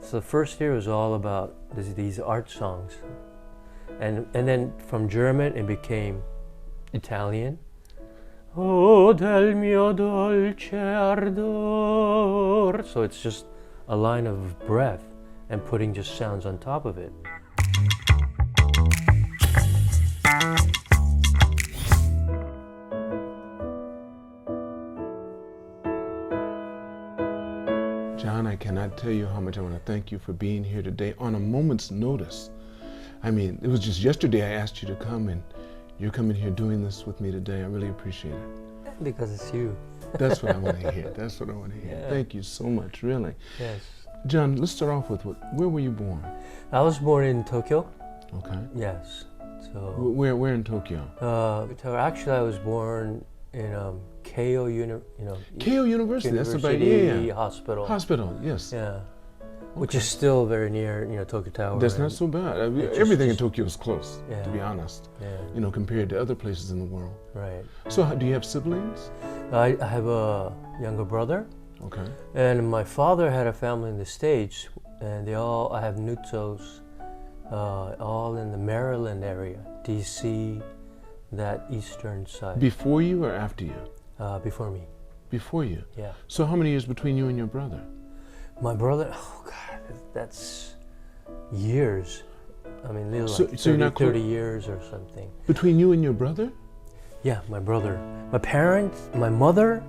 So the first year was all about these art songs. And then from German it became Italian. Oh, del mio dolce ardor. So it's just a line of breath and putting just sounds on top of it. John, I cannot tell you how much I want to thank you for being here today on a moment's notice. I mean, it was just yesterday I asked you to come, and you're coming here doing this with me today. I really appreciate it. Because it's you. That's what I want to hear. That's what I want to hear. Yeah. Thank you so much, really. Yes. John, let's start off with where were you born? I was born in Tokyo. Okay. Yes. So. Where in Tokyo? Actually, I was born in Keio Keio University. That's about yeah. Hospital. Hospital. Yes. Yeah. Okay. Which is still very near, Tokyo Tower. That's not so bad. I mean, everything in Tokyo is close, yeah. to be honest. Yeah. Compared to other places in the world. Right. So, do you have siblings? I have a younger brother. Okay. And my father had a family in the States, and I have Nuzzos, all in the Maryland area, D.C., that eastern side. Before you or after you? Before me. Before you? Yeah. So how many years between you and your brother? My brother, oh God, that's years. I mean, like so 30, you're not 30 years or something. Between you and your brother? Yeah, my brother. My mother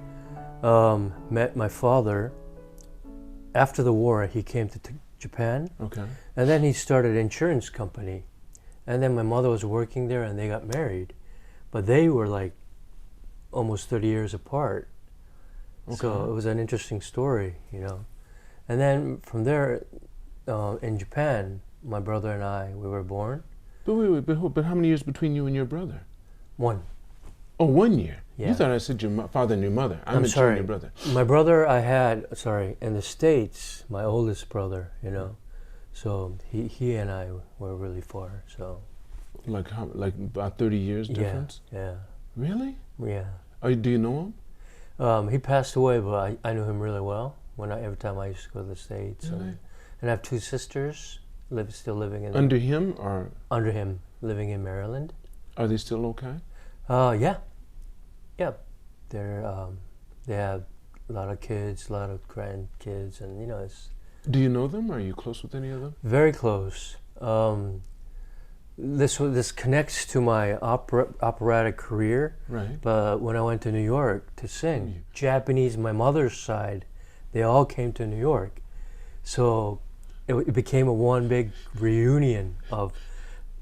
met my father after the war. He came to Japan. Okay. And then he started an insurance company. And then my mother was working there and they got married. But they were like almost 30 years apart. Okay. So it was an interesting story, And then from there, in Japan, my brother and I, we were born. But how many years between you and your brother? 1. Oh, 1 year? Yeah. You thought I said your father and your mother. I'm sorry. Your brother. My brother in the States, my oldest brother, So he and I were really far, so. Like how? Like about 30 years difference? Yeah. Really? Yeah. Do you know him? He passed away, but I knew him really well. Every time I used to go to the States. Really? And I have 2 sisters, still living in. Under him or? Under him, living in Maryland. Are they still okay? Yeah. Yeah. They have a lot of kids, a lot of grandkids, and it's. Do you know them? Are you close with any of them? Very close. This connects to my operatic career. Right. But when I went to New York to sing, Japanese, my mother's side, they all came to New York. So it became one big reunion of,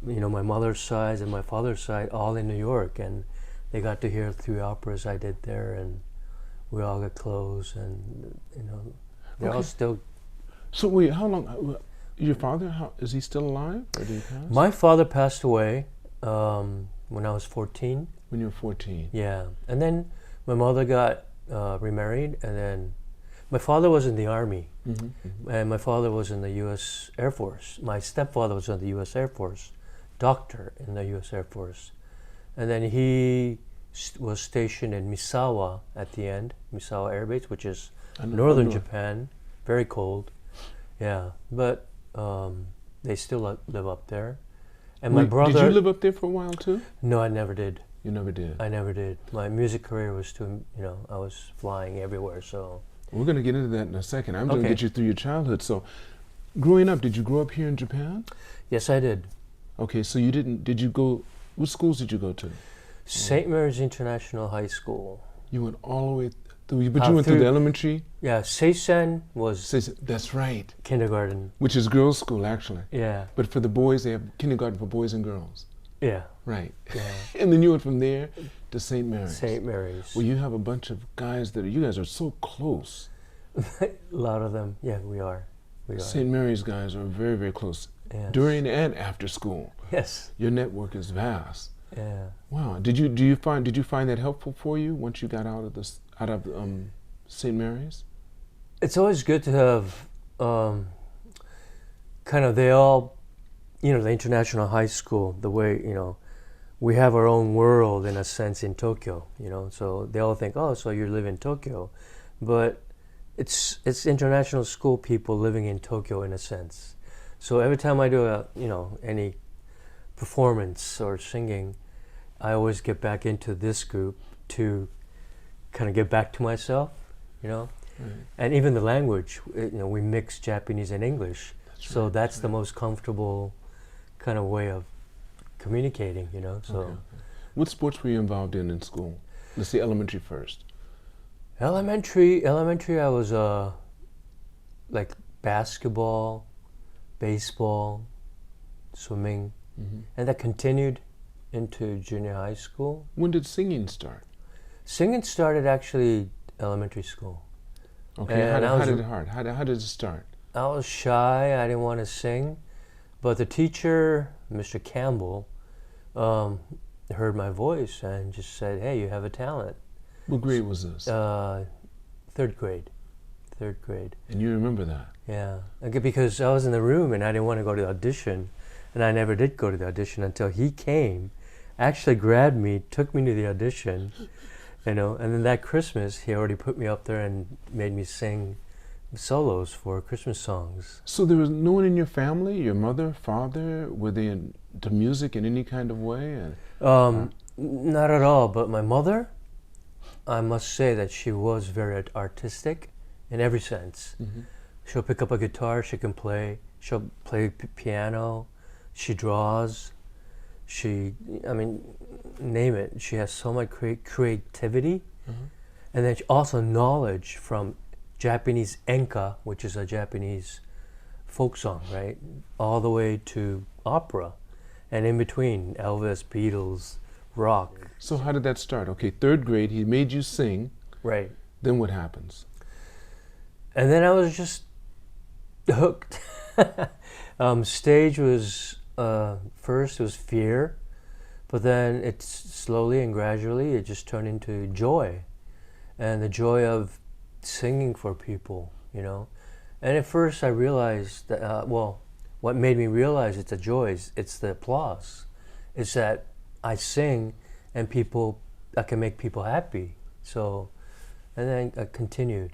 my mother's side and my father's side all in New York. And they got to hear 3 operas I did there, and we all got close, and, they're all still. So wait, how long? Your father, is he still alive, or did he pass? My father passed away when I was 14. When you were 14? Yeah, and then my mother got remarried, and then my father was in the Army, and my father was in the U.S. Air Force. My stepfather was in the U.S. Air Force, doctor in the U.S. Air Force, and then he was stationed in Misawa at the end, Misawa Air Base, which is northern Japan, very cold. Yeah, but they still live up there. And my brother. Did you live up there for a while too? No, I never did. You never did? I never did. My music career was I was flying everywhere, so. We're going to get into that in a second. I'm going to get you through your childhood. So, growing up, did you grow up here in Japan? Yes, I did. Okay, so did you go, what schools did you go to? St. Mary's International High School. You went all the way through, but you went through the elementary? Yeah, Seisen was that's right. Kindergarten. Which is girls' school, actually. Yeah. But for the boys, they have kindergarten for boys and girls. Yeah. Right. Yeah. And then you went from there to St. Mary's. St. Mary's. Well, you have a bunch of guys you guys are so close. A lot of them. Yeah, we are. St. Mary's guys are very, very close. Yes. During and after school. Yes. Your network is vast. Yeah. Wow. Did you find that helpful for you once you got out of St. Mary's? It's always good to have they all, the international high school, the way, we have our own world in a sense in Tokyo, so they all think, oh, so you live in Tokyo. But it's international school people living in Tokyo in a sense. So every time I do any performance or singing, I always get back into this group to kind of get back to myself, you know. Right. And even the language, we mix Japanese and English, so right, that's the most comfortable kind of way of communicating, you know. So, Okay. What sports were you involved in school? Let's say elementary first. elementary, I was like basketball, baseball, swimming, and that continued into junior high school. When did singing start? Singing started actually elementary school. Okay, And how did it start? I was shy. I didn't want to sing, but the teacher, Mr. Campbell, heard my voice and just said, "Hey, you have a talent." What grade was this? Third grade. And you remember that? Yeah, because I was in the room and I didn't want to go to the audition, and I never did go to the audition until he came, actually grabbed me, took me to the audition, and then that Christmas he already put me up there and made me sing solos for Christmas songs. So there was no one in your family, your mother, father, were they into music in any kind of way? Not at all, but my mother, I must say that she was very artistic in every sense. She'll pick up a guitar, she can play, she'll play piano, she draws, name it. She has so much creativity, and then also knowledge from Japanese enka, which is a Japanese folk song, right? All the way to opera, and in between, Elvis, Beatles, rock. So how did that start? Okay, third grade, he made you sing. Right. Then what happens? And then I was just hooked. Stage was, first it was fear, but then it slowly and gradually it just turned into joy. And the joy of singing for people, And at first I realized that, what made me realize it's a joy, it's the applause. It's that I sing and I can make people happy. So, and then I continued,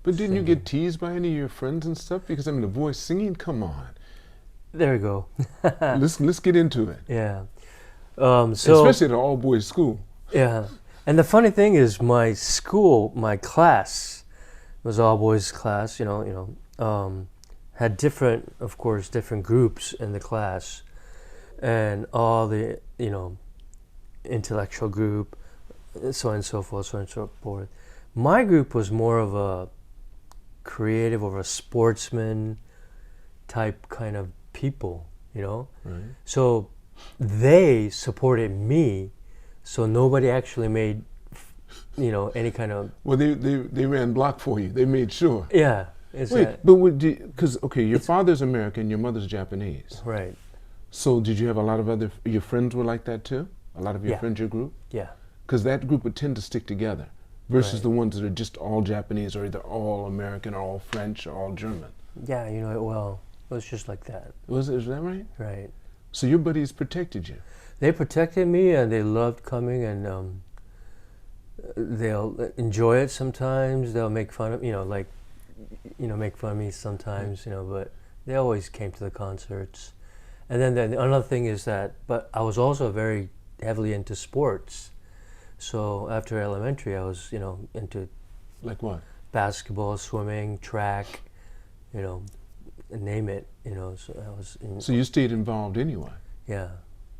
But didn't you singing. get teased by any of your friends and stuff? Because the voice singing, come on. There we go. Let's get into it. Yeah. Especially at an all-boys school. Yeah. And the funny thing is my class was all boys class, had different groups in the class, and all the, intellectual group, so on and so forth. My group was more of a creative or a sportsman type kind of people, Right. So they supported me, so nobody actually made, any kind of... Well, they ran block for you. They made sure. Yeah. Because, your father's American, your mother's Japanese. Right. So did you have a lot of your friends were like that too? A lot of your friends, your group? Yeah. Because that group would tend to stick together versus Right. the ones that are just all Japanese or either all American or all French or all German. Yeah, it was just like that. Is that right? Right. So your buddies protected you? They protected me, and they loved coming, and they'll enjoy it sometimes. They'll make fun of, make fun of me sometimes, but they always came to the concerts. And then another thing is but I was also very heavily into sports. So after elementary, I was, into... Like what? Basketball, swimming, track, name it, so I was... So you stayed involved anyway? Yeah,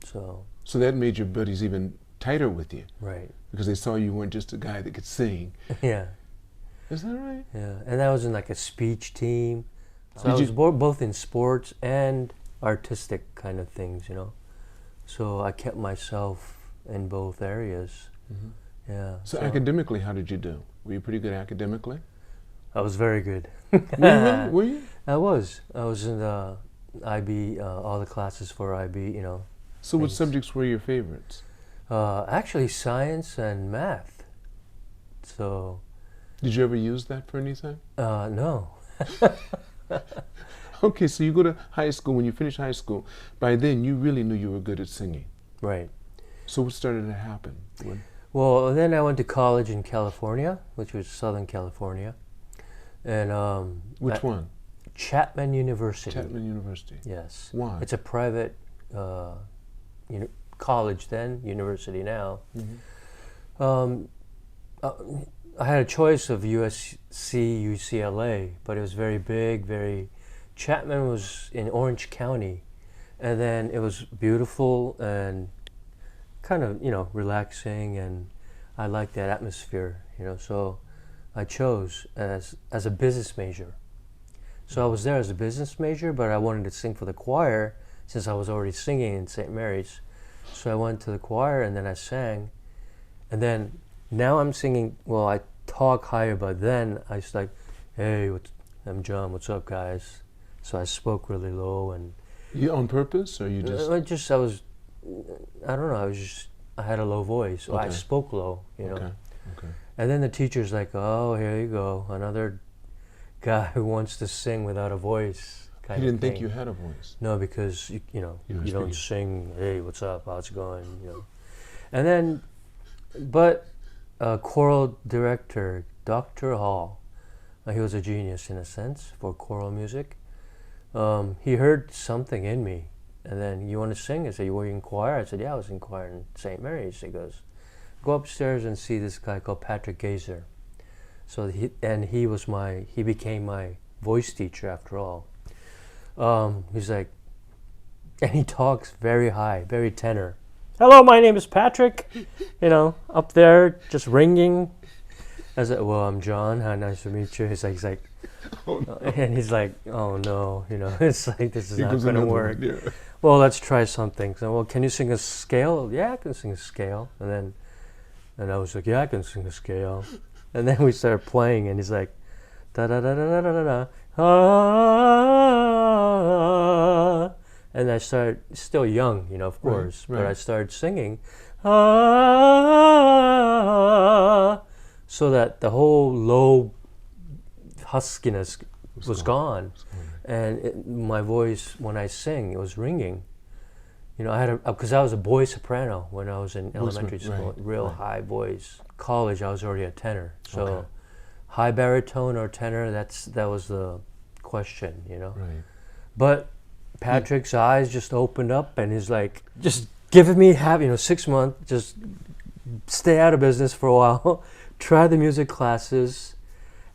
so... So that made your buddies even tighter with you? Right. Because they saw you weren't just a guy that could sing. Yeah. Is that right? Yeah, and I was in like a speech team. So Did I was you- both in sports and artistic kind of things, So I kept myself in both areas. Yeah. So academically, how did you do? Were you pretty good academically? I was very good. Were you? I was in the IB, all the classes for IB, So what Thanks. subjects were your favorites? Actually science and math. So, Did you ever use that for anything? no. Okay, so you go to high school. When you finish high school, by then you really knew you were good at singing. Right. So what started to happen? Well, then I went to college in California, which was Southern California. And Which one? Chapman University. Chapman University. Yes. Why? It's a private college then, university now. I had a choice of USC, UCLA, but it was very big, Chapman was in Orange County, and then it was beautiful and kind of, relaxing, and I liked that atmosphere, so I chose as a business major. So I was there as a business major, but I wanted to sing for the choir since I was already singing in St. Mary's. So I went to the choir and then I sang. And then now I'm singing, well, I talk higher, but then I was like, hey, I'm John, what's up, guys? So I spoke really low. And You on purpose, or you just? I don't know, I had a low voice, so I spoke low, Okay. And then the teacher's like, oh, here you go, another guy who wants to sing without a voice. He didn't think you had a voice. No, because you don't sing, hey, what's up, how's it going, And then, but choral director, Dr. Hall, he was a genius in a sense for choral music. He heard something in me, and then, you want to sing? I said, were you in choir? I said, yeah, I was in choir in St. Mary's. He goes, go upstairs and see this guy called Patrick Gazer. So he became my voice teacher after all. He's like, and he talks very high, very tenor. Hello, my name is Patrick. Up there, just ringing. I said, well, I'm John. Hi, nice to meet you. He's like, oh, no. And he's like, oh no, it's like, this is not going to work. Yeah. Well, let's try something. So, well, can you sing a scale? Yeah, I can sing a scale. And I was like, yeah, I can sing a scale. And then we started playing, and he's like, da da da da da da da, ah. And I started, still young, of course, right. but I started singing, ah, so that the whole low huskiness was gone. And my voice, when I sing, it was ringing. I had because I was a boy soprano when I was in elementary school, real high voice. College, I was already a tenor, so high baritone or tenor, that was the question, Right. But Patrick's eyes just opened up, and he's like, just give me 6 months, just stay out of business for a while, try the music classes,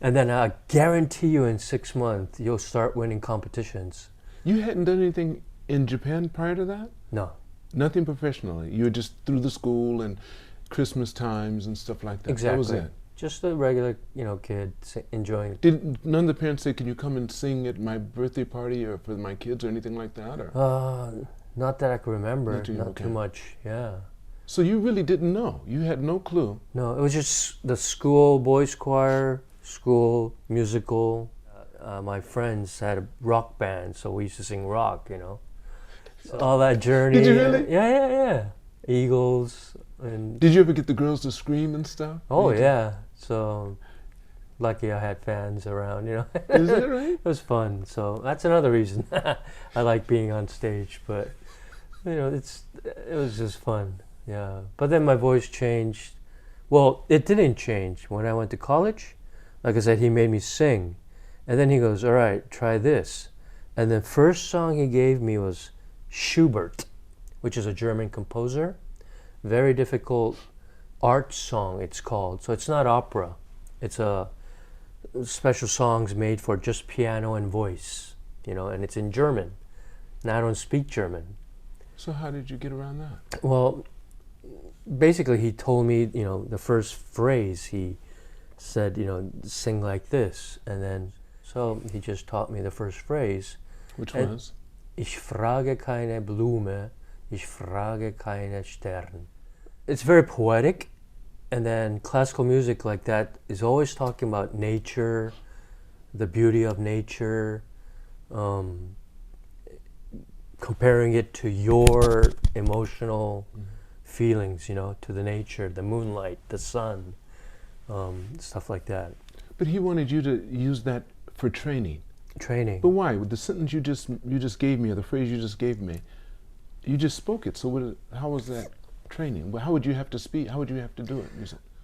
and then I guarantee you in 6 months you'll start winning competitions. You hadn't done anything in Japan prior to that? No. Nothing professionally. You were just through the school and Christmas times and stuff like that. Exactly. That was it. Just a regular, kid enjoying it. Did none of the parents say, can you come and sing at my birthday party or for my kids or anything like that? Or? Not that I can remember. Not too much, yeah. So you really didn't know? You had no clue? No, it was just the school boys choir, school musical. My friends had a rock band, so we used to sing rock, So all that journey. Did you really? Yeah. Eagles. And did you ever get the girls to scream and stuff? Oh, yeah. So lucky I had fans around, Is that right? It was fun. So that's another reason I like being on stage. But, it was just fun. Yeah. But then my voice changed. Well, it didn't change. When I went to college, like I said, he made me sing. And then he goes, all right, try this. And the first song he gave me was Schubert, which is a German composer. Very difficult art song, it's called. So it's not opera. It's a special songs made for just piano and voice, and it's in German. And I don't speak German. So how did you get around that? Well, basically he told me, the first phrase, he said, sing like this. And then, so he just taught me the first phrase. Which was? Ich frage keine Blume, ich frage keine Stern. It's very poetic, and then classical music like that is always talking about nature, the beauty of nature, comparing it to your emotional feelings, to the nature, the moonlight, the sun, stuff like that. But he wanted you to use that for training. Training. But why? With the sentence you just gave me, or the phrase you just gave me, you just spoke it. So how was that training? How would you have to speak? How would you have to do it?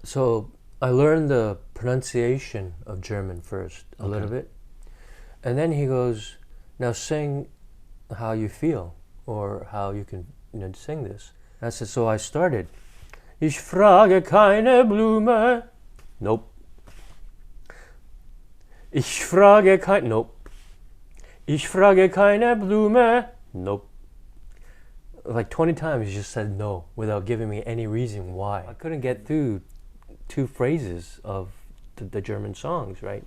So I learned the pronunciation of German first, a little bit. And then he goes, now sing how you feel, or how you can, sing this. And I said, so I started. Ich frage keine Blume. Nope. Ich frage keine, nope. Ich frage keine Blume. Nope. Like 20 times he just said no without giving me any reason why. I couldn't get through 2 phrases of the German songs, right?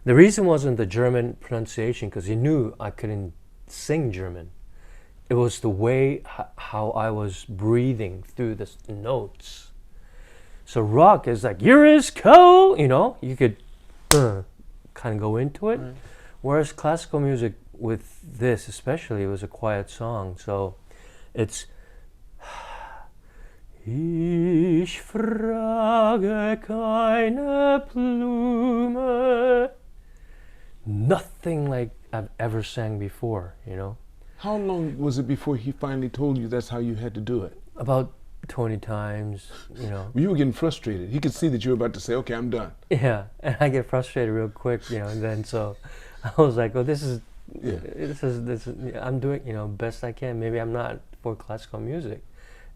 The reason wasn't the German pronunciation, because he knew I couldn't sing German. It was the way how I was breathing through the notes. So rock is like, you're as cold, you could kind of go into it. Right. Whereas classical music, with this especially, it was a quiet song. So it's, ich frage keine Blume. Nothing like I've ever sang before, How long was it before he finally told you that's how you had to do it? About 20 times, You were getting frustrated. He could see that you were about to say, okay, I'm done. Yeah, and I get frustrated real quick, and then so I was like, oh, this is, I'm doing, best I can. Maybe I'm not for classical music.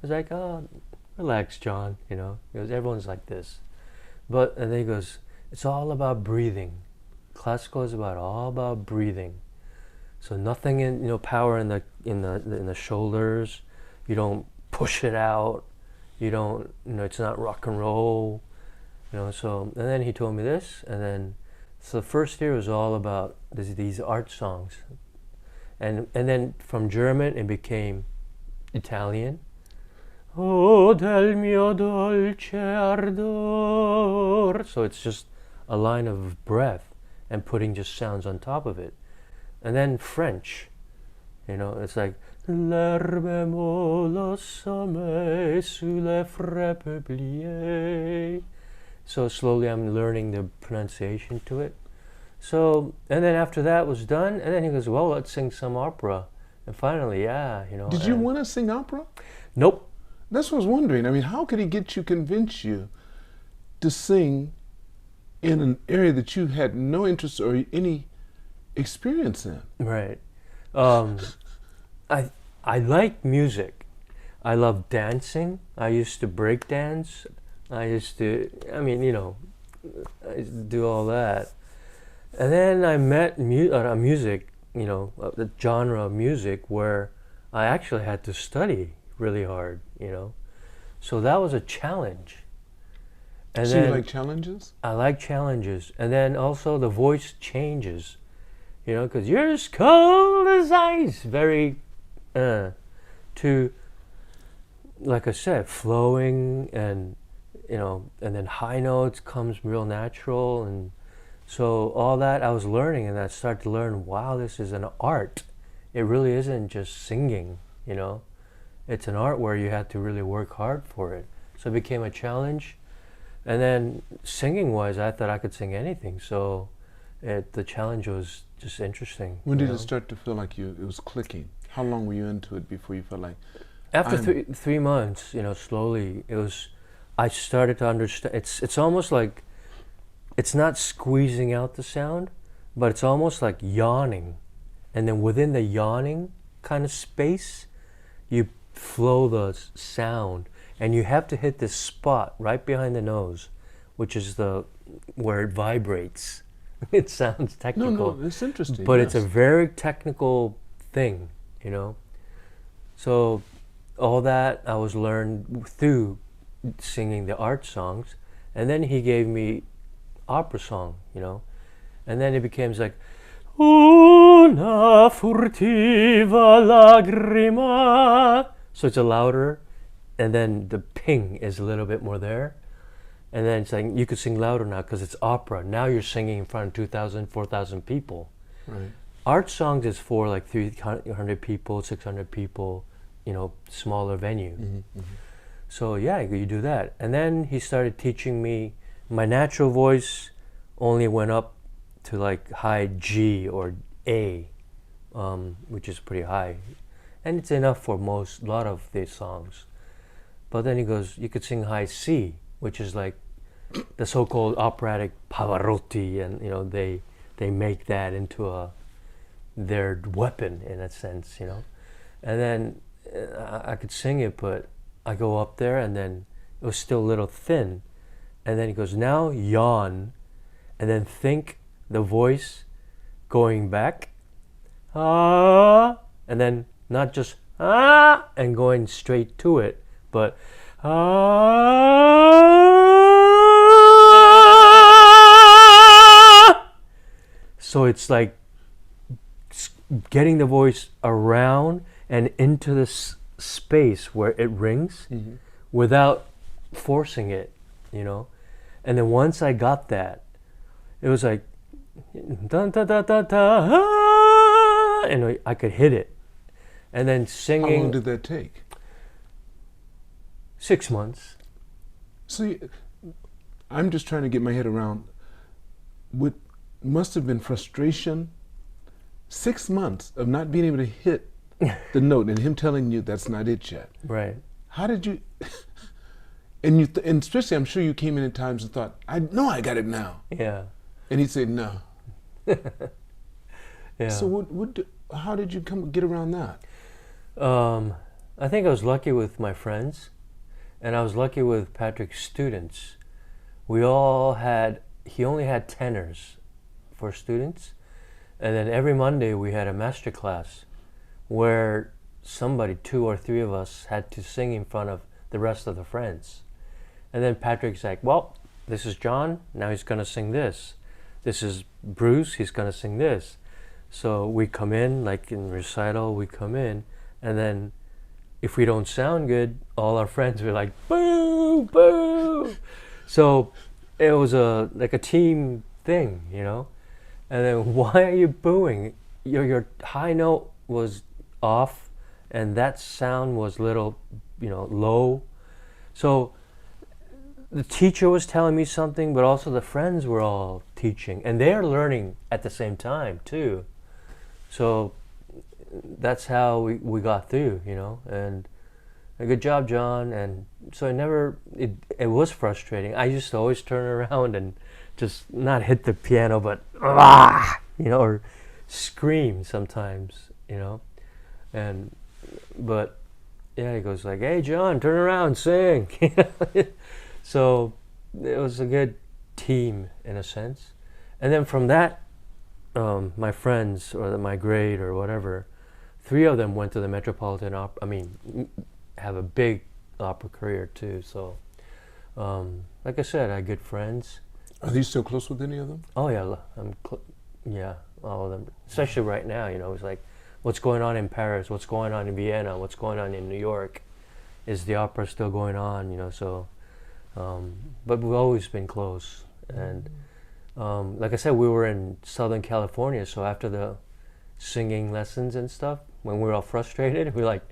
It's like, oh, relax, John, He goes, everyone's like this. And then he goes, it's all about breathing. Classical is all about breathing. So nothing in power in the shoulders. You don't push it out. You don't it's not rock and roll. So and then he told me this, and then so the first year was all about these art songs, and then from German it became Italian. Oh del mio dolce ardor. So it's just a line of breath and putting just sounds on top of it. And then French, it's like l'herbe molle au sommeil sous les fraises peupliers. So slowly I'm learning the pronunciation to it. So, and then after that was done, and then he goes, well, let's sing some opera. And finally, Did you want to sing opera? Nope. That's what I was wondering. I mean, how could he convince you to sing in an area that you had no interest or any experience in? Right. I like music. I love dancing. I used to break dance. I used to do all that. And then I met music, the genre of music where I actually had to study really hard, So that was a challenge. And so then, you like challenges? I like challenges. And then also the voice changes, because you're as cold as ice. Very, to, like I said, flowing and, and then high notes comes real natural. And so all that I was learning, and I started to learn, wow, this is an art. It really isn't just singing, It's an art where you have to really work hard for it. So it became a challenge. And then singing-wise, I thought I could sing anything. So the challenge was just interesting. When did it start to feel like it was clicking? How long were you into it before you felt like? After 3 months, slowly, I started to understand. It's almost like, it's not squeezing out the sound, but it's almost like yawning. And then within the yawning kind of space, you flow the sound. And you have to hit this spot right behind the nose, which is where it vibrates. It sounds technical. No, it's interesting. But it's a very technical thing, So all that I was learned through singing the art songs. And then he gave me opera song, And then it becomes like, una furtiva lagrima. So it's a louder. And then the ping is a little bit more there. And then it's like, you could sing louder now because it's opera. Now you're singing in front of 2,000, 4,000 people. Right. Art songs is for like 300 people, 600 people, smaller venue. Mm-hmm, mm-hmm. So yeah, you do that. And then he started teaching me, my natural voice only went up to like high G or A, which is pretty high. And it's enough for a lot of these songs. But then he goes, you could sing high C, which is like the so-called operatic Pavarotti, and they make that into their weapon in a sense, And then I could sing it, but I go up there, and then it was still a little thin. And then he goes, now yawn, and then think the voice going back, ah, and then not just ah, and going straight to it, but ah. So it's like getting the voice around and into this space where it rings without forcing it, And then once I got that, it was like, dun, da, da, da, da, ah, and I could hit it. And then singing. How long did that take? 6 months. See, I'm just trying to get my head around what must have been frustration. 6 months of not being able to hit the note and him telling you that's not it yet. Right. How did you... And and especially, I'm sure you came in at times and thought, I know I got it now. Yeah. And he'd say, no. Yeah. So how did you get around that? I think I was lucky with my friends, and I was lucky with Patrick's students. He only had tenors for students, and then every Monday we had a master class where somebody, 2 or 3 of us, had to sing in front of the rest of the friends. And then Patrick's like, well, this is John, now he's gonna sing this. This is Bruce, he's gonna sing this. So we come in, like in recital, we come in, and then if we don't sound good, all our friends were like, boo, boo. So it was like a team thing, And then, why are you booing? Your high note was off, and that sound was little, low. So the teacher was telling me something, but also the friends were all teaching, and they're learning at the same time too. So that's how we got through, and a good job, John. And so it was frustrating. I used to always turn around and just not hit the piano, but or scream sometimes, but yeah, he goes like, hey John, turn around, sing. So it was a good team in a sense. And then from that, my friends or my grade or whatever, 3 of them went to the Metropolitan Opera. Have a big opera career too. So like I said, I had good friends. Are you still close with any of them? Oh yeah, yeah, all of them. Especially right now, it's like, what's going on in Paris? What's going on in Vienna? What's going on in New York? Is the opera still going on? So, but we've always been close. And like I said, we were in Southern California, so after the singing lessons and stuff, when we were all frustrated, we like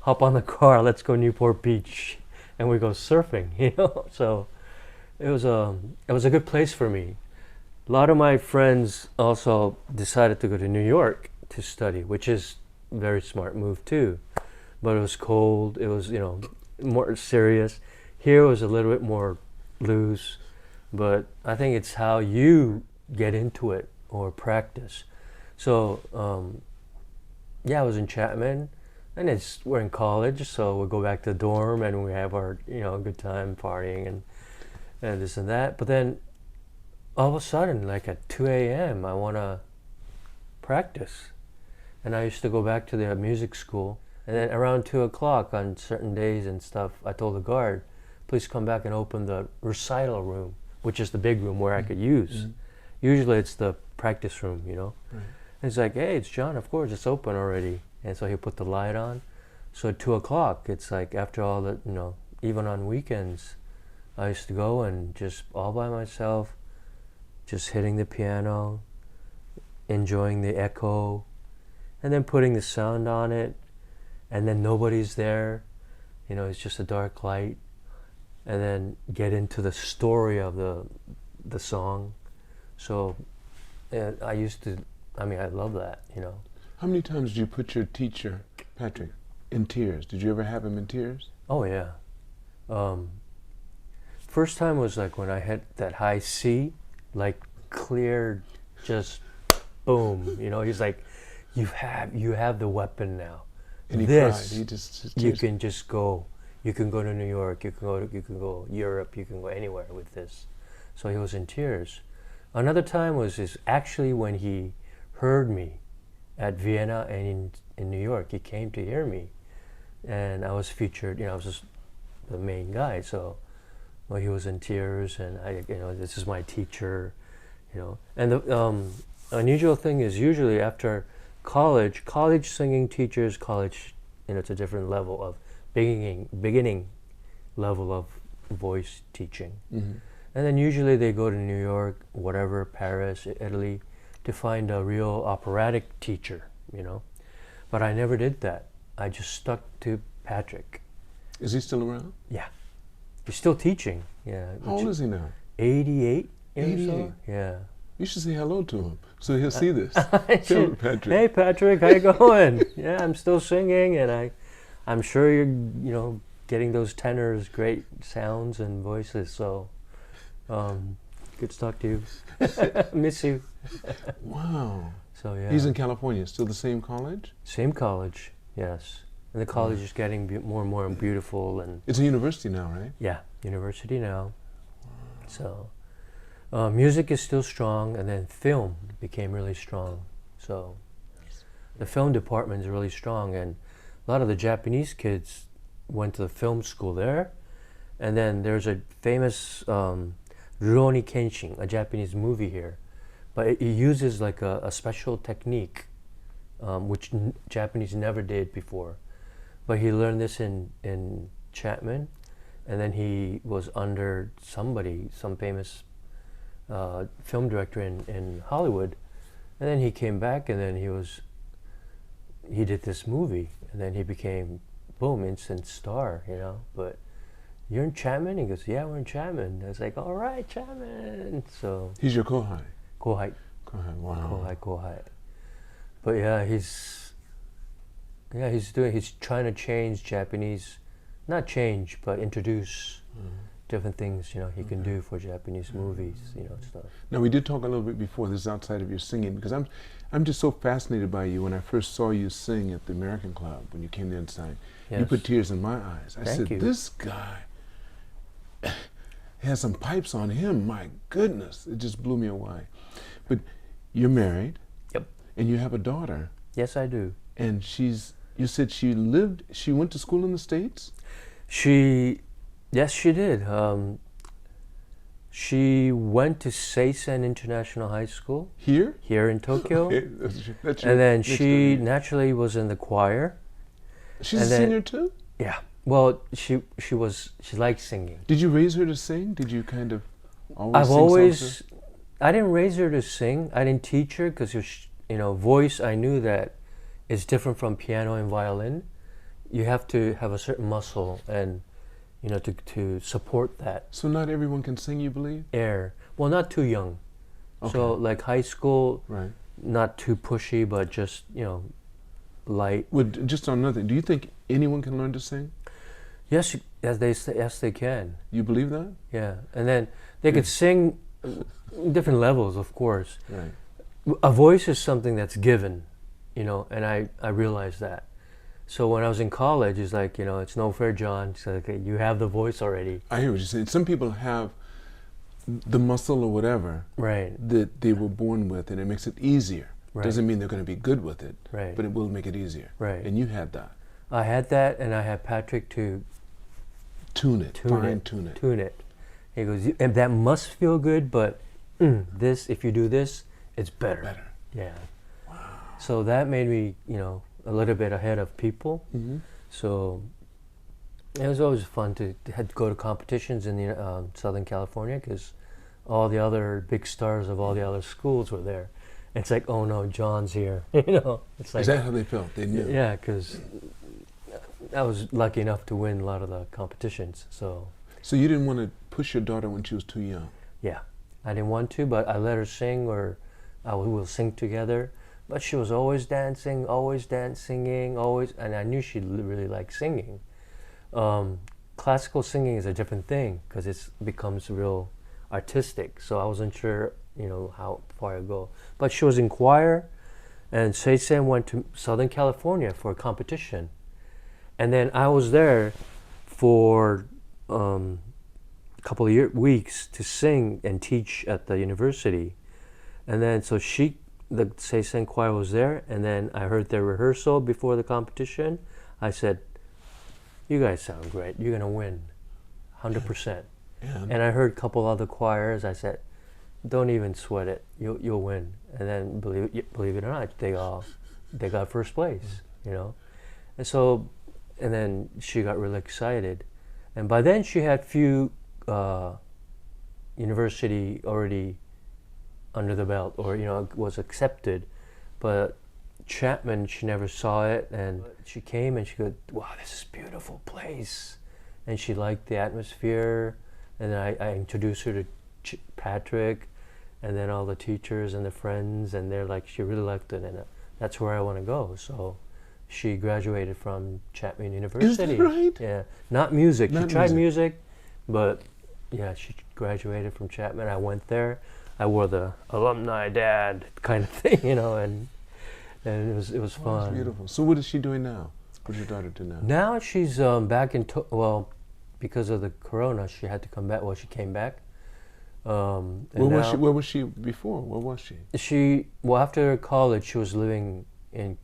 hop on the car, let's go Newport Beach, and we go surfing. So it was a good place for me. A lot of my friends also decided to go to New York to study, which is a very smart move too. But it was cold, it was, more serious. Here was a little bit more loose, but I think it's how you get into it or practice. So, yeah, I was in Chapman, and we're in college, so we'll go back to the dorm and we have our, good time partying and this and that. But then all of a sudden, like at 2 a.m., I want to practice. And I used to go back to the music school. And then around 2 o'clock on certain days and stuff, I told the guard, please come back and open the recital room, which is the big room where I could use. Mm-hmm. Usually it's the practice room, Right. And he's like, hey, it's John, of course, it's open already. And so he put the light on. So at 2 o'clock, it's like after all that, even on weekends, I used to go and just all by myself, just hitting the piano, enjoying the echo, and then putting the sound on it, and then nobody's there, it's just a dark light, and then get into the story of the song. So I love that, How many times did you put your teacher, Patrick, in tears? Did you ever have him in tears? Oh yeah. First time was like when I hit that high C, like clear, just boom. You know, he's like, you have the weapon now. And he this cried. He just you can just go. You can go to New York. You can go Europe. You can go anywhere with this. So he was in tears. Another time was actually when he heard me at Vienna and in New York. He came to hear me, and I was featured. You know, I was just the main guy. So, well, he was in tears, and this is my teacher. You know, and the unusual thing is usually after college singing teachers, it's a different level of beginning level of voice teaching. Mm-hmm. And then usually they go to New York, whatever, Paris, Italy, to find a real operatic teacher, you know. But I never did that. I just stuck to Patrick. Is he still around? Yeah. He's still teaching. Yeah. How old is he now? 88. 88. So? Yeah. You should say hello to him so he'll see this. Tell him, Patrick. Hey Patrick, how you going? Yeah, I'm still singing, and I'm sure you're getting those tenors, great sounds and voices. So, good to talk to you. Miss you. Wow. So yeah. He's in California. Still the same college? Same college, yes. And the college is getting more and more beautiful, and it's a university now, right? yeah, university now. So. Music is still strong, and then film became really strong. So the film department is really strong, and a lot of the Japanese kids went to the film school there. And then there's a famous Rurouni Kenshin, a Japanese movie here, but it uses like a special technique, which Japanese never did before. But he learned this in Chapman, and then he was under some famous film director in Hollywood, and then he came back, and then he did this movie, and then he became, boom, instant star, you know. But you're in Chapman? He goes, yeah, we're in Chapman. I was like, all right, Chapman. So he's your kohai. Kohai. Wow. Kohai. But yeah, he's trying to change Japanese, not change, but introduce different things, you know, he can do for Japanese movies, you know, stuff. Now, we did talk a little bit before this outside of your singing, because I'm just so fascinated by you. When I first saw you sing at the American Club, when you came to inside, Yes. you put tears in my eyes. I said, you. This guy has some pipes on him. My goodness, it just blew me away. But you're married. Yep. And you have a daughter. Yes, I do. And you said she went to school in the States? Yes, she did. She went to Seisen International High School. Here? Here in Tokyo. Okay. And then she naturally was in the choir. She's a singer too? Yeah. Well, she liked singing. Did you raise her to sing? Did you kind of always sing? I didn't raise her to sing. I didn't teach her because, voice, I knew that is different from piano and violin. You have to have a certain muscle and to support that. So not everyone can sing, you believe? Air. Well, not too young. Okay. So like high school, right. Not too pushy, but just, light. Well, just on another thing, do you think anyone can learn to sing? Yes, yes they can. You believe that? Yeah. And then they could sing different levels, of course. Right. A voice is something that's given, and I realized that. So when I was in college, it's like, it's no fair, John. It's like, you have the voice already. I hear what you're saying. Some people have the muscle or whatever that they were born with, and it makes it easier. Right. Doesn't mean they're going to be good with it, right. But it will make it easier. Right. And you had that. I had that, and I had Patrick to tune it. Tune it. He goes, and that must feel good, but if you do this, it's better. Better. Yeah. Wow. So that made me, a little bit ahead of people. Mm-hmm. So it was always fun to go to competitions in the Southern California because all the other big stars of all the other schools were there. It's like, oh no, John's here. It's like, is that how they felt? They knew. Yeah, because I was lucky enough to win a lot of the competitions. So you didn't want to push your daughter when she was too young? Yeah, I didn't want to, but I let her sing, or we will sing together. But she was always singing, always, and I knew she really liked singing. classical singing is a different thing because it becomes real artistic. So I wasn't sure, how far to go. But she was in choir, and Seisen went to Southern California for a competition. And then I was there for a couple of weeks to sing and teach at the university. And then so the Seisen choir was there, and then I heard their rehearsal before the competition. I said, "You guys sound great. You're gonna win, 100%." Yeah. And I heard a couple other choirs. I said, "Don't even sweat it. You'll win." And then believe it or not, they got first place. And so, and then she got really excited, and by then she had few university already under the belt, or was accepted. But Chapman, she never saw it, and she came and she goes, "Wow, this is a beautiful place," and she liked the atmosphere. And then I introduced her to Patrick, and then all the teachers and the friends, and they're like, she really liked it, and that's where I want to go. So she graduated from Chapman University. Is that right? Yeah, not music. Not she tried music. but yeah, she graduated from Chapman. I went there. I wore the alumni dad kind of thing, and it was fun. That's beautiful. So what is she doing now? What's your daughter do now? Now she's back in because of the corona, she had to come back. Well, she came back. Where was she before? Where was she? After college, she was living in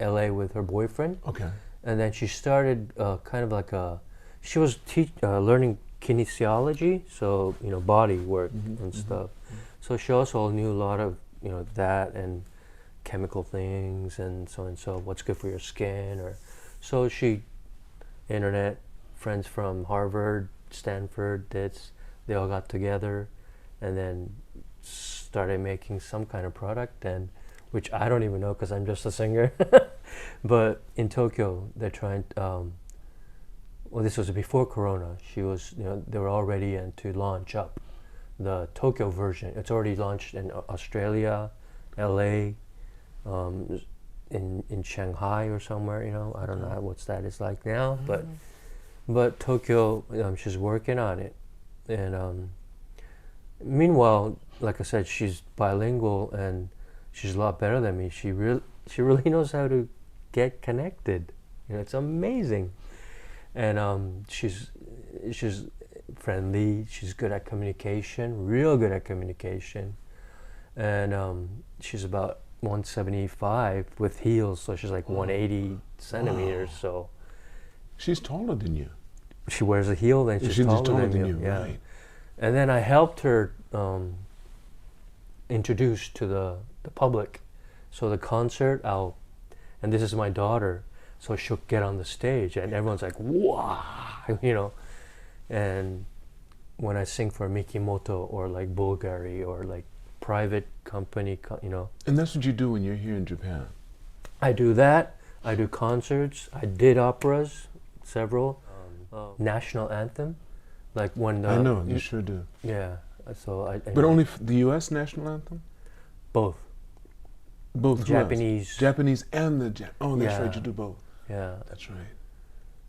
LA with her boyfriend. Okay. And then she started kind of like she was learning kinesiology, so body work and stuff. So she also knew a lot of that and chemical things and so what's good for your skin, or so she internet friends from Harvard, Stanford, they all got together and then started making some kind of product, and which I don't even know because I'm just a singer. But in Tokyo, they're trying. This was before Corona. She was, they were all ready and to launch up the Tokyo version. It's already launched in Australia, LA, in Shanghai or somewhere. I don't know what that is like now, but Tokyo, she's working on it, and meanwhile, like I said, she's bilingual and she's a lot better than me. She really knows how to get connected. It's amazing. And she's friendly. She's good at communication, real good at communication. And she's about 175 with heels, so she's like 180 centimeters. Wow. So she's taller than you. She wears a heel, then she's taller than you. Yeah. Right. And then I helped her introduce to the public. So the concert, and this is my daughter, so she'll get on the stage and everyone's like, wow, And when I sing for Mikimoto or like Bulgari or like private company, And that's what you do when you're here in Japan. I do that. I do concerts. I did operas, several. National anthem, like when I know, you sure do. Yeah. So But only the U.S. national anthem? Both. Both Japanese. Japanese and oh, that's right, you do both. Yeah. That's right.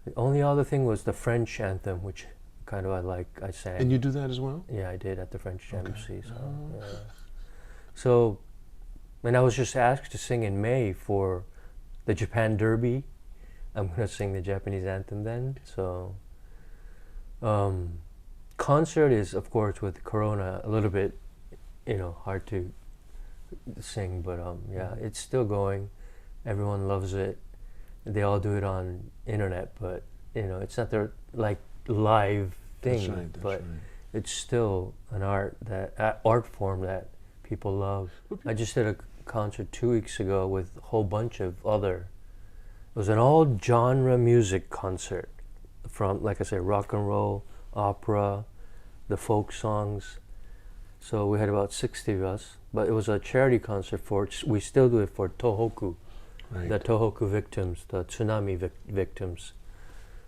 The only other thing was the French anthem, which kind of I sang. And you do that as well? Yeah, I did at the French embassy. So, yeah. So, and I was just asked to sing in May for the Japan Derby. I'm going to sing the Japanese anthem then. So, concert is, of course, with Corona, a little bit, hard to sing, but yeah, it's still going. Everyone loves it. They all do it on internet, but it's not their like live thing. That's right, but it's still an art form that people love. I just did a concert 2 weeks ago with a whole bunch of other. It was an all genre music concert, from, like I said, rock and roll, opera, the folk songs. So we had about 60 of us, but it was a charity concert we still do it for Tohoku, right. The Tohoku victims, the tsunami victims.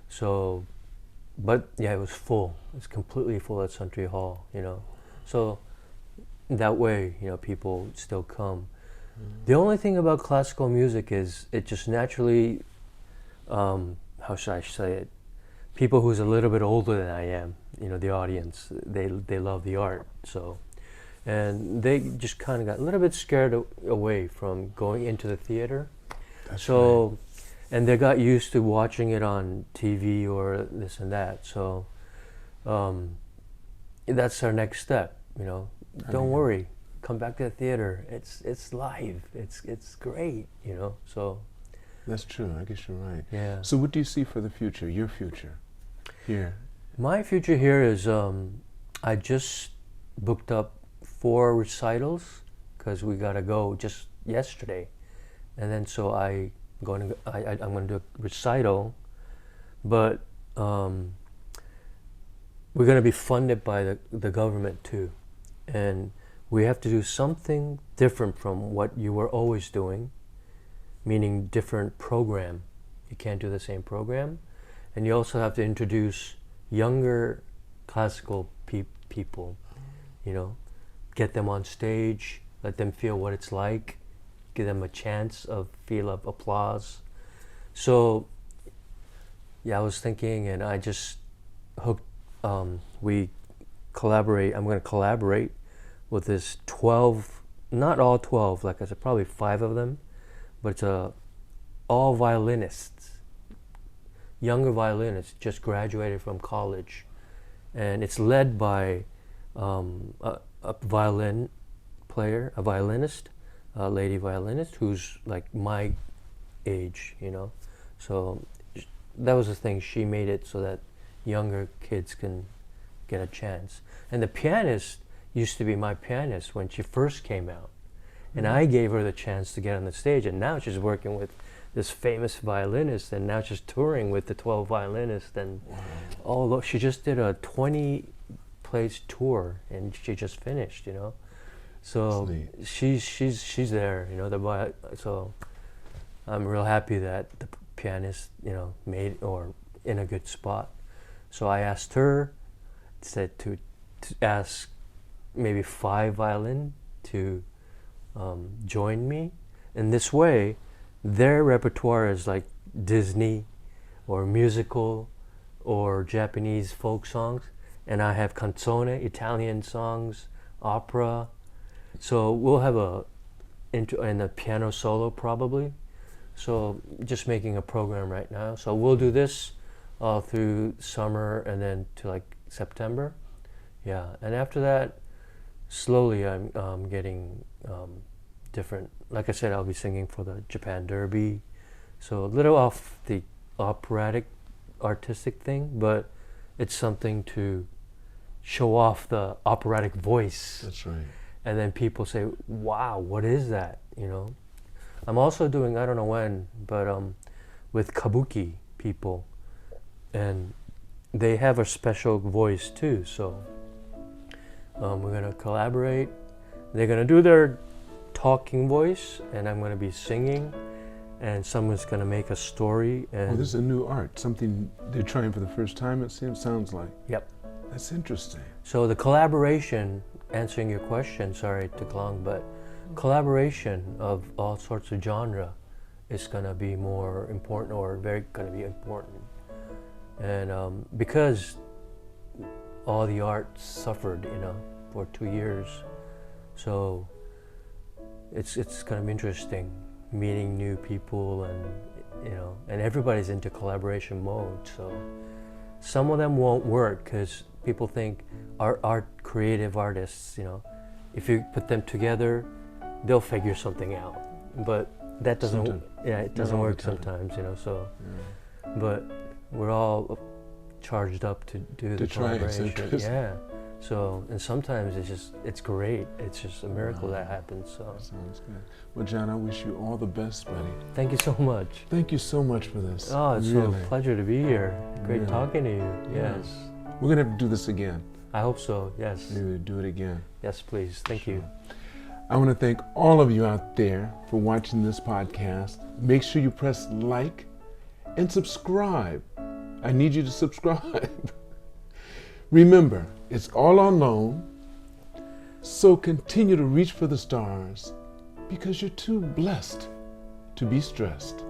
So, but yeah, it was full. It's completely full at Suntree Hall, So that way, people still come. The only thing about classical music is it just naturally, how should I say it? people who's a little bit older than I am, the audience, they love the art. So, and they just kind of got a little bit scared away from going into the theater. That's so, right. And they got used to watching it on TV or this and that. So, that's our next step. Don't worry, come back to the theater. It's live. It's great. So. That's true. I guess you're right. Yeah. So what do you see for the future? Your future here? My future here is I just booked up 4 recitals because we got to go just yesterday, and then so I'm going to do a recital, but we're going to be funded by the government too, and we have to do something different from what you were always doing, meaning different program. You can't do the same program, and you also have to introduce younger classical people, get them on stage, let them feel what it's like, give them a chance of feel of applause. So yeah, I was thinking, and I just hooked, we collaborate, I'm going to collaborate with this 12, not all 12, like I said, probably 5 of them, but it's all violinists, younger violinists, just graduated from college. And it's led by a violin player, a violinist, a lady violinist who's like my age, So that was the thing, she made it so that younger kids can get a chance. And the pianist used to be my pianist when she first came out. And I gave her the chance to get on the stage, and now she's working with this famous violinist, and now she's touring with the 12 violinists. And although she just did a 20-place tour, and she just finished, So she's there, so I'm real happy that the pianist, made or in a good spot. So I asked her, said to ask maybe 5 violin to join me. In this way, their repertoire is like Disney or musical or Japanese folk songs, and I have canzone, Italian songs, opera. So we'll have and a piano solo probably. So just making a program right now. So we'll do this through summer and then to like September. Yeah, and after that, slowly I'm getting different, like I said, I'll be singing for the Japan Derby, so a little off the operatic artistic thing, but it's something to show off the operatic voice. That's right. And then people say, wow, what is that, I'm also doing, I don't know when, but with kabuki people, and they have a special voice too, so we're going to collaborate. They're going to do their talking voice, and I'm going to be singing, and someone's going to make a story. And this is a new art, something they're trying for the first time, it sounds like. Yep. That's interesting. So the collaboration, answering your question, sorry to Klong, but collaboration of all sorts of genre is going to be more important, or very going to be important. And because all the art suffered, for 2 years, so it's going to be interesting meeting new people, and and everybody's into collaboration mode. So some of them won't work because people think art creative artists, if you put them together, they'll figure something out. But that doesn't. It doesn't work sometimes, So, but we're all charged up to do the collaboration. Yeah. So, and sometimes it's great. It's just a miracle that happens. So. That sounds good. Well, John, I wish you all the best, buddy. Thank you so much. Thank you so much for this. Oh, it's really. a pleasure to be here. Great Really. talking to you. Yes. We're going to have to do this again. I hope so. Yes. Maybe do it again. Yes, please. Thank you. I want to thank all of you out there for watching this podcast. Make sure you press like and subscribe. I need you to subscribe. Remember, it's all on loan, so continue to reach for the stars because you're too blessed to be stressed.